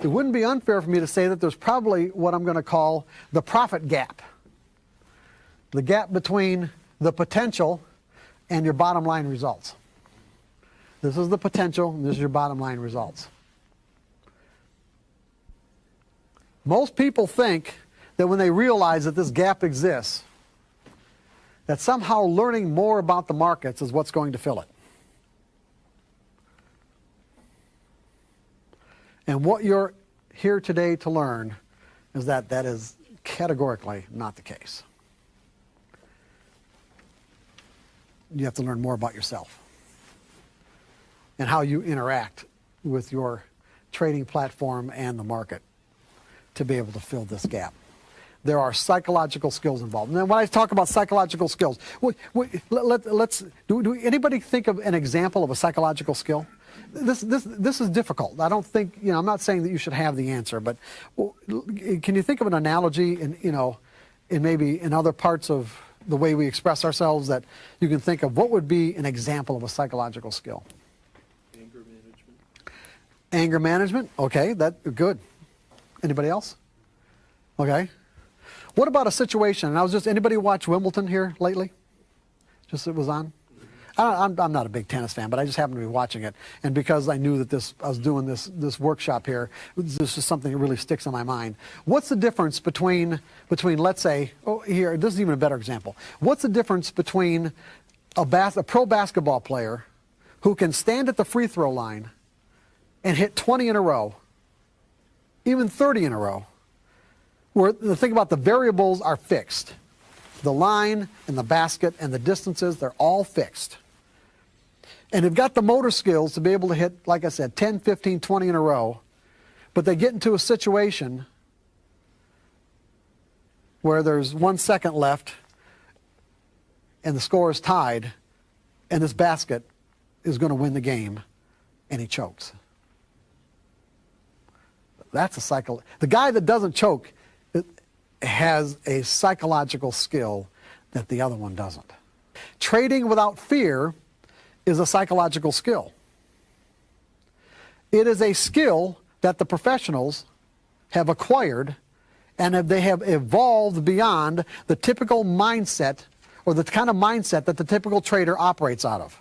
it wouldn't be unfair for me to say that there's probably what I'm going to call the profit gap. The gap between the potential and your bottom line results. This is the potential, and this is your bottom line results. Most people think that when they realize that this gap exists, that somehow learning more about the markets is what's going to fill it. And what you're here today to learn is that that is categorically not the case. You have to learn more about yourself and how you interact with your trading platform and the market to be able to fill this gap. There are psychological skills involved. And then when I talk about psychological skills, do anybody think of an example of a psychological skill? This is difficult. I don't think, I'm not saying that you should have the answer, but can you think of an analogy in maybe in other parts of the way we express ourselves that you can think of what would be an example of a psychological skill? Anger management. Anger management? Okay, that's good. Anybody else? Okay. What about a situation, and anybody watch Wimbledon here lately? Just it was on? I'm not a big tennis fan, but I just happened to be watching it. And because I knew that I was doing this workshop here, this is something that really sticks in my mind. What's the difference between let's say, here, this is even a better example. What's the difference between a pro basketball player who can stand at the free throw line and hit 20 in a row, even 30 in a row, where the thing about the variables are fixed. The line and the basket and the distances, they're all fixed. And they've got the motor skills to be able to hit, like I said, 10, 15, 20 in a row, but they get into a situation where there's 1 second left and the score is tied and this basket is going to win the game and he chokes. That's a cycle. The guy that doesn't choke has a psychological skill that the other one doesn't. Trading without fear is a psychological skill. It is a skill that the professionals have acquired and they have evolved beyond the typical mindset or the kind of mindset that the typical trader operates out of.